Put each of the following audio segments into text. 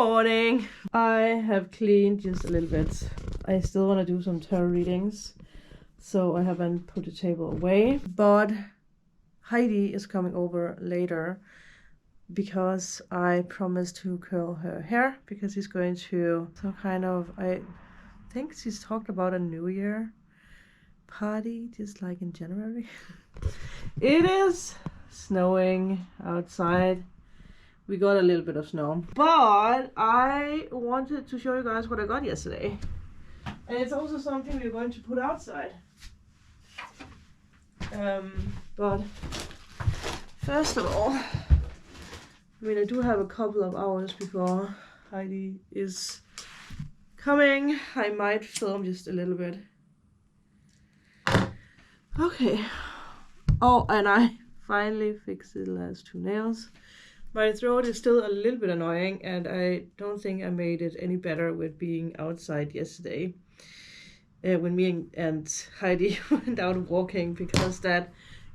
morning. I have cleaned just a little bit. I still want to do some tarot readings, so I haven't put the table away. But Heidi is coming over later because I promised to curl her hair because he's going to some kind of, I think she's talked about a New Year party, just like in January. It is snowing outside. We got a little bit of snow, but I wanted to show you guys what I got yesterday, and it's also something we're going to put outside. But first of all, I mean, I do have a couple of hours before Heidi is coming. I might film just a little bit. Okay. Oh, and I finally fixed the last 2 nails. My throat is still a little bit annoying, and I don't think I made it any better with being outside yesterday. When me and Heidi went out walking, because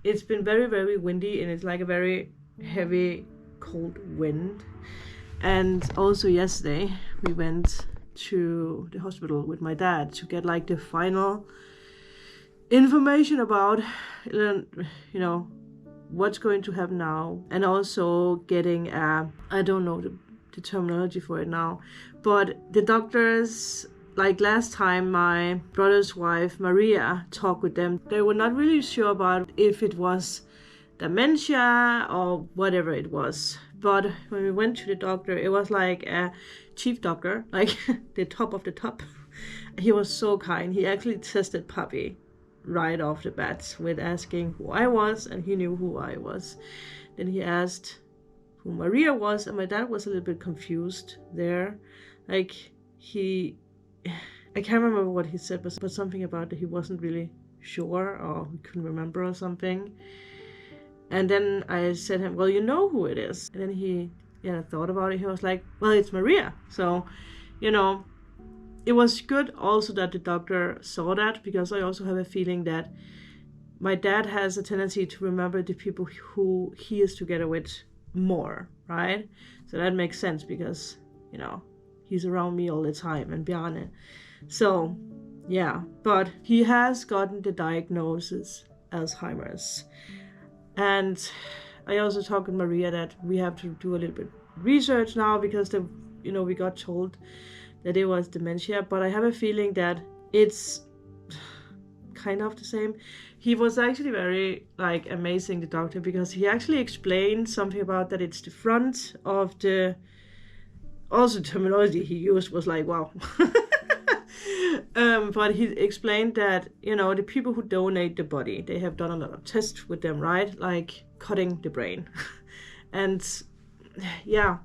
it's been very, very windy, and it's like a very heavy, cold wind. And also yesterday, we went to the hospital with my dad to get like the final information about, what's going to happen now, and also getting I don't know the terminology for it now, but the doctors, like last time my brother's wife Maria talked with them, they were not really sure about if it was dementia or whatever it was. But when we went to the doctor, it was like a chief doctor, like the top of the top. He was so kind. He actually tested Puppy right off the bat with asking who I was, and he knew who I was. Then he asked who Maria was, and my dad was a little bit confused there. Like I can't remember what he said, but something about that he wasn't really sure, or he couldn't remember or something. And then I said to him, well, you know who it is. And then he thought about it. He was like, well, it's Maria. So, it was good also that the doctor saw that, because I also have a feeling that my dad has a tendency to remember the people who he is together with more, right? So that makes sense because, he's around me all the time, and Bjarne. So, yeah, but he has gotten the diagnosis Alzheimer's. And I also talked with Maria that we have to do a little bit research now, because we got told that it was dementia, but I have a feeling that it's kind of the same. He was actually very amazing, the doctor, because he actually explained something about that it's the front of the, also terminology he used was like, wow. But he explained that, the people who donate the body, they have done a lot of tests with them, right? Like cutting the brain. And yeah,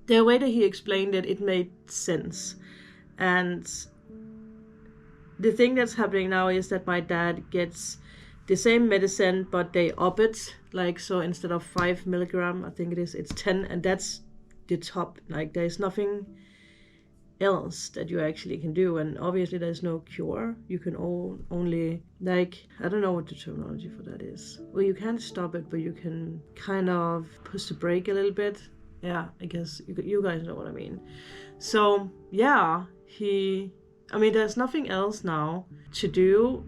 the way that he explained it made sense. And the thing that's happening now is that my dad gets the same medicine, but they up it. So instead of 5 milligram, I think it's 10, and that's the top. There's nothing else that you actually can do, and obviously there's no cure. You can only I don't know what the terminology for that is. Well, you can't stop it, but you can kind of push the brake a little bit. Yeah, I guess you guys know what I mean. So yeah, there's nothing else now to do.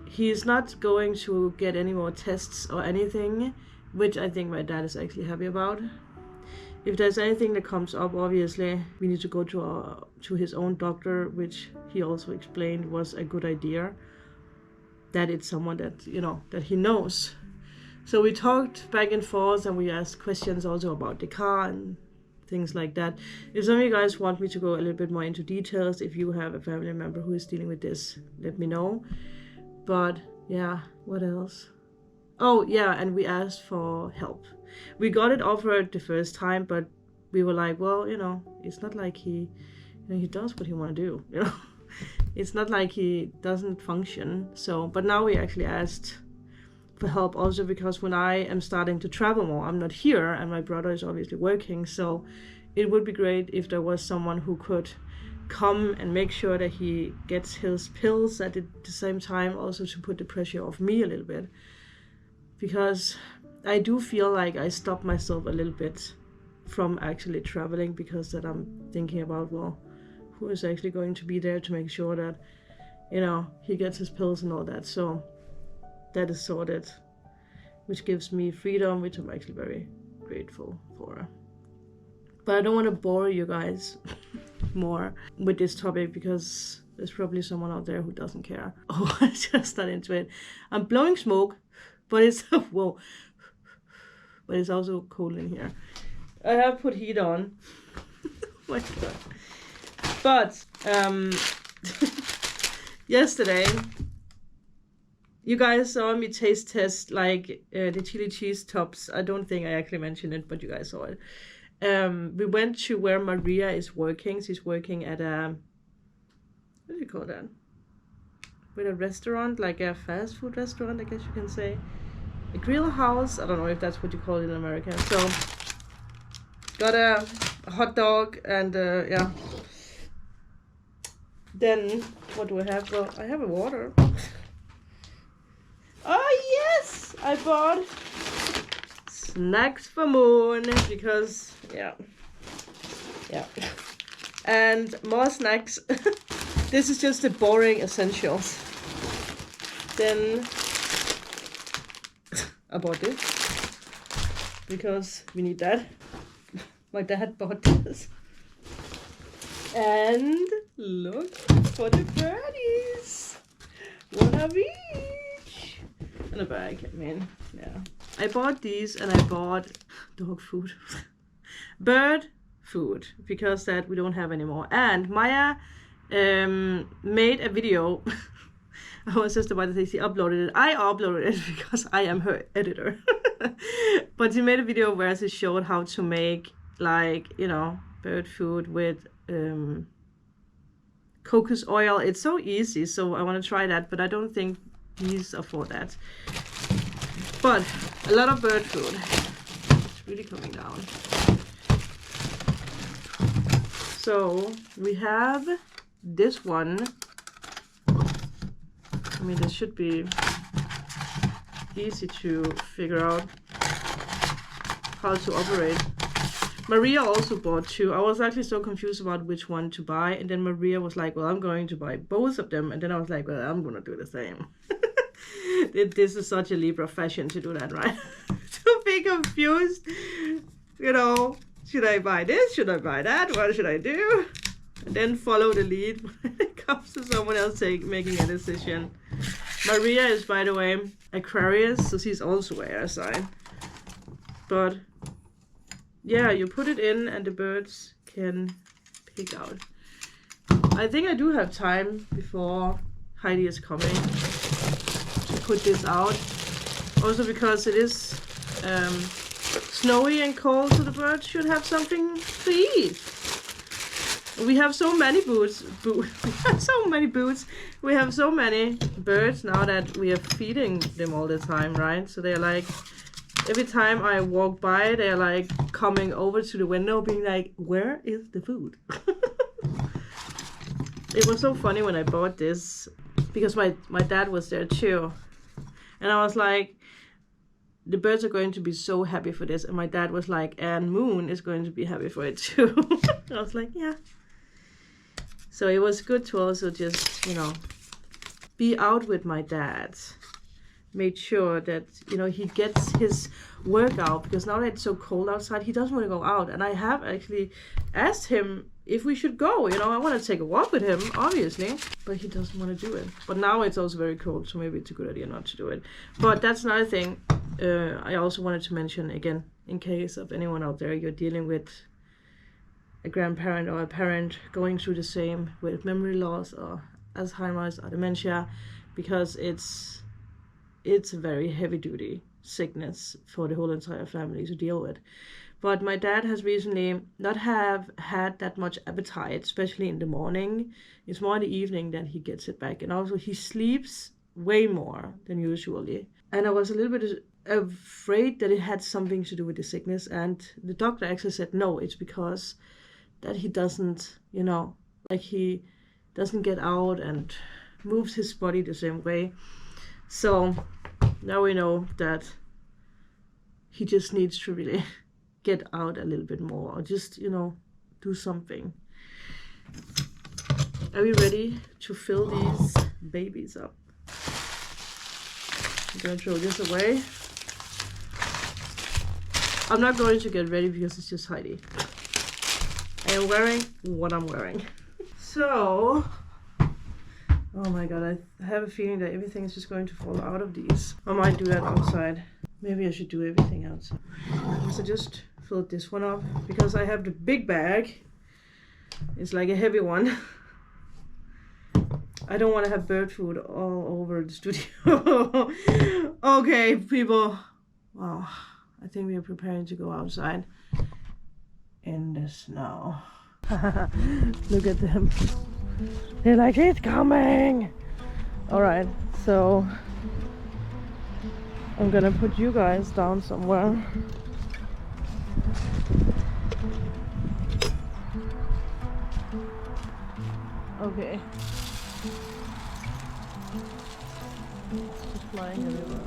He's not going to get any more tests or anything, which I think my dad is actually happy about. If there's anything that comes up, obviously we need to go to his own doctor, which he also explained was a good idea, that it's someone that that he knows. So we talked back and forth, and we asked questions also about the car and things like that. If some of you guys want me to go a little bit more into details, if you have a family member who is dealing with this, let me know. But yeah, what else? Oh yeah, and we asked for help. We got it offered the first time, but we were like, well, it's not like he does what he want to do. It's not like he doesn't function. So, but now we actually asked for help also, because when I am starting to travel more, I'm not here, and my brother is obviously working. So it would be great if there was someone who could come and make sure that he gets his pills at the same time, also to put the pressure off me a little bit, because I do feel like I stop myself a little bit from actually traveling, because that I'm thinking about, well, who is actually going to be there to make sure that, you know, he gets his pills and all that. So that is sorted, which gives me freedom, which I'm actually very grateful for. But I don't want to bore you guys more with this topic, because there's probably someone out there who doesn't care. Oh, I just not into it. I'm blowing smoke, but it's whoa, but it's also cold in here. I have put heat on. Oh my god. But yesterday, you guys saw me taste test like the chili cheese tops. I don't think I actually mentioned it, but you guys saw it. We went to where Maria is working. She's working at a, what do you call that? With a restaurant, like a fast food restaurant, I guess you can say. A grill house. I don't know if that's what you call it in America. So got a hot dog and yeah. Then what do I have? Well, I have a water. Oh yes, I bought snacks for Moon, because yeah, and more snacks. This is just the boring essentials. Then I bought this because we need that. My dad bought this. And look for the birdies. One of each. And a bag, I mean, yeah. I bought these, and I bought dog food. Bird food, because that we don't have anymore. And Maya made a video. I was just about to say she uploaded it. I uploaded it because I am her editor. But she made a video where she showed how to make, like, you know, bird food with cocos oil. It's so easy, so I want to try that, but I don't think these are for that. But a lot of bird food. It's really coming down. So we have this one. I mean, this should be easy to figure out how to operate. Maria also bought two. I was actually so confused about which one to buy, and then Maria was like, well, I'm going to buy both of them, and then I was like, well, I'm gonna do the same. This is such a Libra fashion to do that, right? To be confused, you know, should I buy this, should I buy that, what should I do? And then follow the lead when it comes to someone else making a decision. Maria is, by the way, Aquarius, so she's also air sign. But yeah, you put it in and the birds can pick out. I think I do have time before Heidi is coming to put this out. Also because it is snowy and cold, so the birds should have something to eat. We have so many boots. We have so many boots. We have so many birds now that we are feeding them all the time, right? So they're like, every time I walk by, they're like coming over to the window being like, where is the food? It was so funny when I bought this, because my dad was there too. And I was like, the birds are going to be so happy for this. And my dad was like, and Moon is going to be happy for it too. I was like, yeah. So it was good to also just, you know, be out with my dad. Made sure that, you know, he gets his workout, because now that it's so cold outside, he doesn't want to go out. And I have actually asked him if we should go, you know, I want to take a walk with him, obviously, but he doesn't want to do it. But now it's also very cold, so maybe it's a good idea not to do it. But that's another thing I also wanted to mention, again, in case of anyone out there, you're dealing with a grandparent or a parent going through the same with memory loss or Alzheimer's or dementia, because it's a very heavy-duty sickness for the whole entire family to deal with. But my dad has recently not have had that much appetite, especially in the morning. It's more in the evening that he gets it back. And also he sleeps way more than usually. And I was a little bit afraid that it had something to do with the sickness. And the doctor actually said, no, it's because that he doesn't, you know, like he doesn't get out and moves his body the same way. So now we know that he just needs to really get out a little bit more, or just, you know, do something. Are we ready to fill these babies up? I'm gonna throw this away. I'm not going to get ready because it's just Heidi. I am wearing what I'm wearing. So, oh my god, I have a feeling that everything is just going to fall out of these. I might do that outside. Maybe I should do everything outside. So just filled this one up because I have the big bag. It's like a heavy one. I don't want to have bird food all over the studio. Okay, people. Wow, I think we are preparing to go outside in the snow. Look at them. They're like, it's coming. All right, so I'm gonna put you guys down somewhere. Okay. It's just flying everywhere.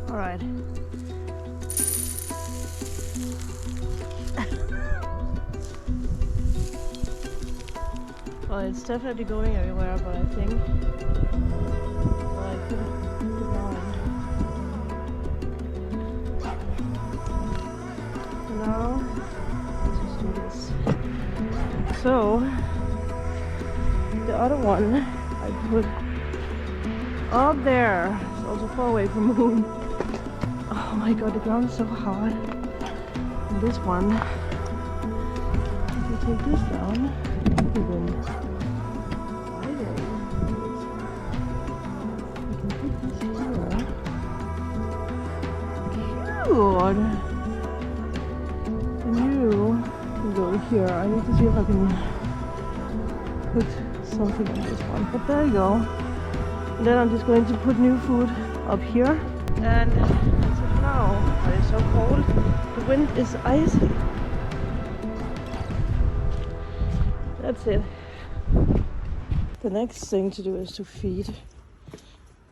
Alright. Well, it's definitely going everywhere, but I think I could keep going. Now, let's just do this. So, the other one I put up there. It's also far away from the moon. Oh my god, the ground is so hard. And this one, if you take this down, you can put this here. Cute! And you can go here. I need to see if I can put something on this one. But there you go. And then I'm just going to put new food up here. And that's it now. But it's so cold. The wind is icy. That's it. The next thing to do is to feed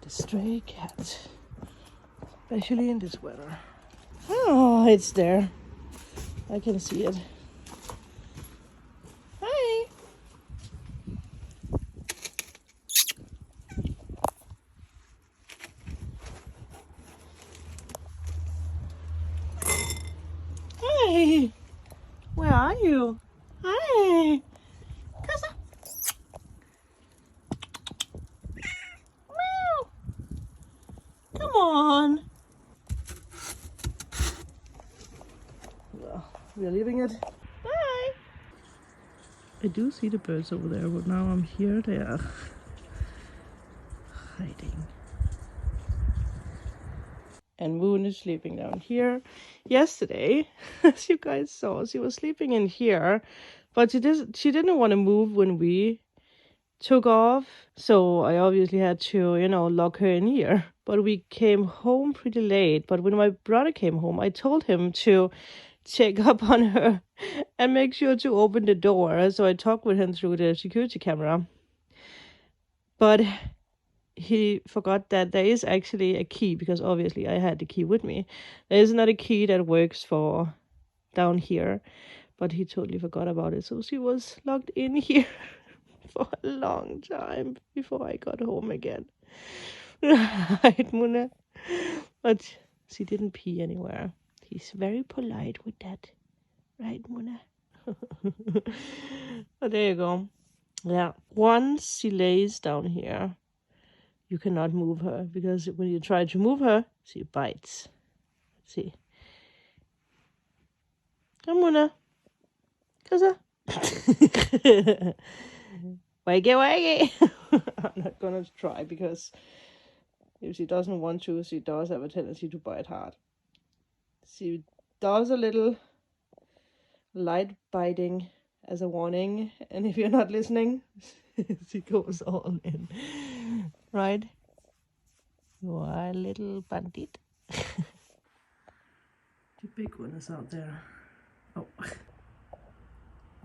the stray cat. Especially in this weather. Oh, it's there. I can see it. Hi! Hi! Where are you? Hi! Casa! Meow! Come on! Well, we are leaving it. Bye! I do see the birds over there, but now I'm here, they are hiding. And Moon is sleeping down here. Yesterday, as you guys saw, she was sleeping in here, but she didn't want to move when we took off. So I obviously had to, you know, lock her in here. But we came home pretty late. But when my brother came home, I told him to check up on her and make sure to open the door. So I talked with him through the security camera. But he forgot that there is actually a key, because obviously I had the key with me. There is not a key that works for down here, but he totally forgot about it. So she was locked in here for a long time before I got home again. Right, Muna? But she didn't pee anywhere. He's very polite with that. Right, Muna? But there you go. Yeah. Once she lays down here, you cannot move her, because when you try to move her, she bites. See. Come on now. Cause wakey. I'm not gonna try, because if she doesn't want to, she does have a tendency to bite hard. She does a little light biting as a warning, and if you're not listening, she goes all in. Right? You are a little bandit. The big one is out there. Oh.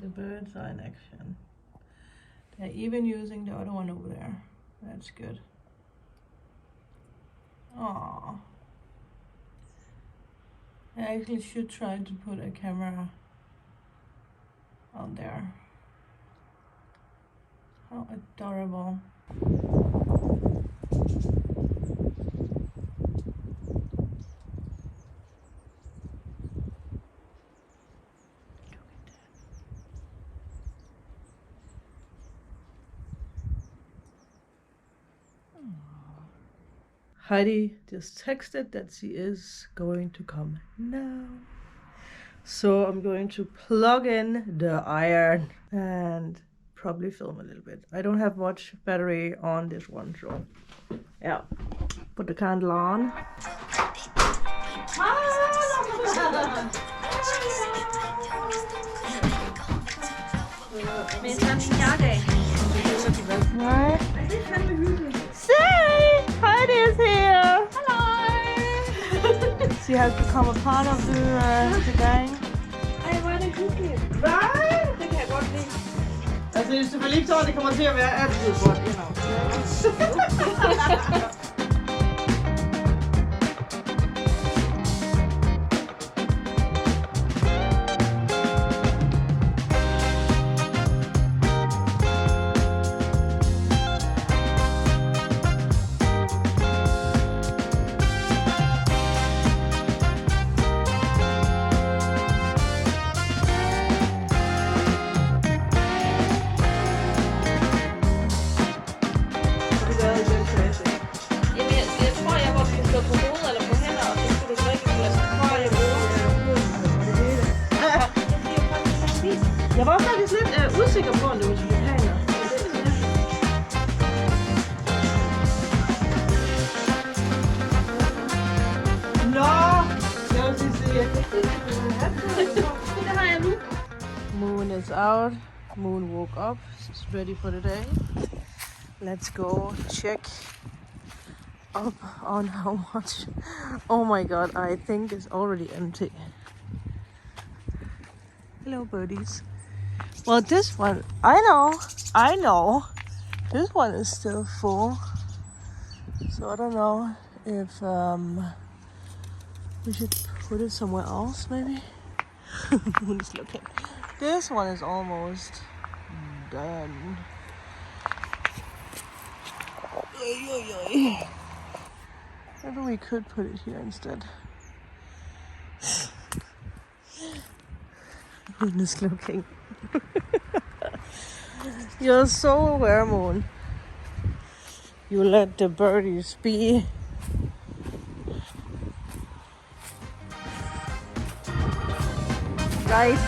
The birds are in action. They're even using the other one over there. That's good. Aww. I actually should try to put a camera on there. How adorable. Heidi just texted that she is going to come now. So I'm going to plug in the iron and probably film a little bit. I don't have much battery on this one, so yeah. Put the candle on. Right. Say, Heidi is here. Hello. She has become a part of the gang. Ej, hvor er det hyggeligt. Right. Det kan jeg godt lide. Altså, det er selvfølgelig ikke sådan, det kommer til at være altid godt, you know. Jeg var faktisk lidt usikker på, om det var tibetaner. Nå! Jeg vil sige, jeg kan ikke det har jeg nu. Moon is out. Moon woke up. She's ready for the day. Let's go check up on how much. Oh my god, I think it's already empty. Hello, birdies. Well, this one, I know. This one is still full. So I don't know if we should put it somewhere else, maybe. Moon is looking. This one is almost done. Maybe we could put it here instead. Moon is looking. You're so aware, Moon. You let the birdies be. Right?